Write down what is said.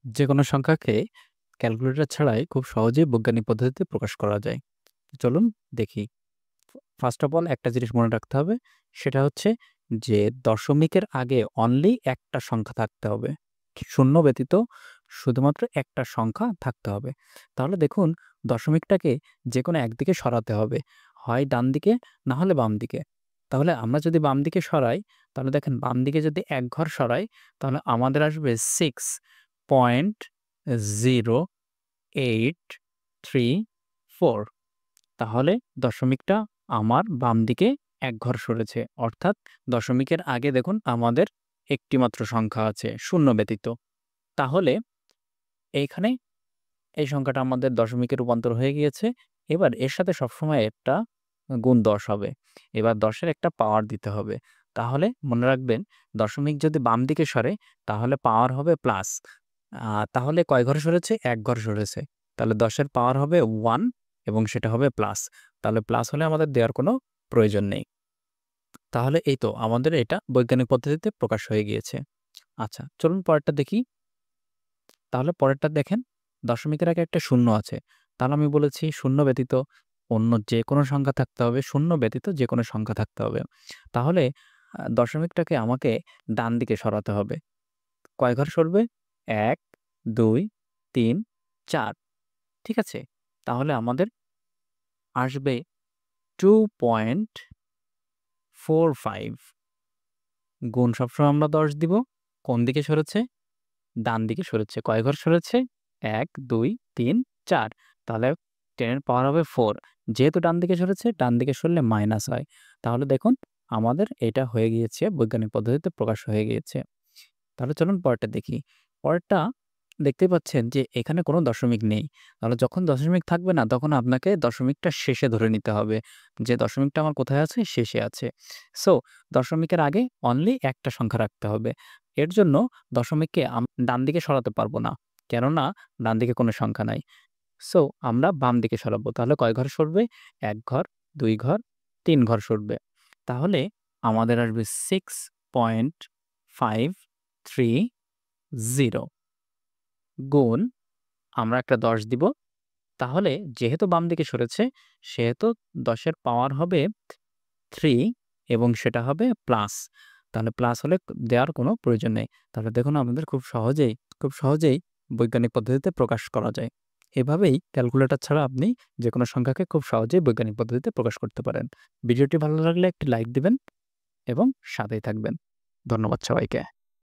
যে কোনো সংখ্যাকে ক্যালকুলেটর ছাড়াই খুব সহজেই বৈজ্ঞানিক পদ্ধতিতে প্রকাশ করা যায়। চলুন দেখি। ফার্স্ট অফ অল একটা জিনিস মনে রাখতে হবে, সেটা হচ্ছে যে দশমিকের আগে অনলি একটা সংখ্যা থাকতে হবে। শূন্য ব্যতীত শুধুমাত্র একটা সংখ্যা থাকতে হবে। তাহলে দেখুন দশমিকটাকে যেকোনো একদিকে সরাতে হবে। হয় ডান দিকে, না হলে বাম দিকে। তাহলে আমরা যদি বাম দিকে সরাই, তাহলে দেখেন বাম দিকে যদি ১ ঘর সরাই, তাহলে আমাদের আসবে 6.0834। তাহলে দশমিকটা আমার বাম দিকে ১ ঘর সরেছে। অর্থাৎ দশমিকের আগে দেখুন আমাদের একটি মাত্র সংখ্যা আছে, শূন্য ব্যতীত। তাহলে এইখানে এই সংখ্যাটা আমাদের দশমিকে রূপান্তর হয়ে গিয়েছে। এবার এর সাথে সবসময় একটা গুণ ১০ হবে। এবার ১০ এর একটা পাওয়ার দিতে হবে। তাহলে মনে রাখবেন দশমিক যদি বাম দিকে সরে তাহলে পাওয়ার হবে প্লাস। তাহলে কয় ঘর সরেছে? ১ ঘর সরেছে। তাহলে ১০ এর পাওয়ার হবে 1 এবং সেটা হবে প্লাস। তাহলে প্লাস হলে আমাদের দেওয়ার কোনো প্রয়োজন নেই। তাহলে এই তো আমাদের এটা বৈজ্ঞানিক পদ্ধতিতে প্রকাশ হয়ে গিয়েছে। আচ্ছা, চলুন পরেরটা দেখি। তাহলে পরেরটা দেখেন, দশমিকের আগে একটা শূন্য আছে। তাহলে আমি বলেছি শূন্য ব্যতীত অন্য যেকোনো সংখ্যা থাকতে হবে, শূন্য ব্যতীত যেকোনো সংখ্যা থাকতে হবে। তাহলে দশমিকটাকে আমাকে ডান দিকে সরাতে হবে। কয় ঘর সরবে? ১, ২, ৩, ৪। ঠিক আছে? তাহলে আমাদের আসবে 2.45। গুণ সবসময় আমরা ১০ দিব। কোন দিকে সরেছে? ডান দিকে সরেছে। কয় ঘর সরেছে? ১, ২, ৩, ৪। তাহলে 10 এর পাওয়ার হবে 4। যেহেতু ডান দিকে সরেছে, ডান দিকে সরলে মাইনাস হয়। তাহলে দেখুন আমাদের এটা হয়ে গিয়েছে, বৈজ্ঞানিক পদ্ধতিতে প্রকাশ হয়ে গিয়েছে। তাহলে চলুন পরেরটা দেখি। পরেরটা দেখতেই পাচ্ছেন যে এখানে কোনো দশমিক নেই। তাহলে যখন দশমিক থাকবে না, তখন আপনাকে দশমিকটা শেষে ধরে নিতে হবে যে দশমিকটা আমার কোথায় আছে? শেষে আছে। সো দশমিকের আগে অনলি একটা সংখ্যা রাখতে হবে। এর জন্য দশমিককে ডান দিকে সরাতে পারবো না। কেননা ডান দিকে কোনো সংখ্যা নাই। সো আমরা বাম দিকে সরাবো। তাহলে কয় ঘর সরবে? ১ ঘর, ২ ঘর, ৩ ঘর সরবে। তাহলে আমাদের আসবে 6.530 গুণ আমরা একটা ১০ দিব। তাহলে যেহেতু বাম দিকে সরেছে, সেহেতু ১০ এর পাওয়ার হবে 3 এবং সেটা হবে প্লাস। তাহলে প্লাস হলে দেওয়ার কোনো প্রয়োজন নেই। তাহলে দেখুন আমাদের খুব সহজেই বৈজ্ঞানিক পদ্ধতিতে প্রকাশ করা যায়। এভাবেই ক্যালকুলেটর ছাড়া আপনি যেকোনো সংখ্যাকে খুব সহজেই বৈজ্ঞানিক পদ্ধতিতে প্রকাশ করতে পারেন। ভিডিওটি ভালো লাগলে একটি লাইক দিবেন এবং সাথেই থাকবেন। ধন্যবাদ সবাইকে।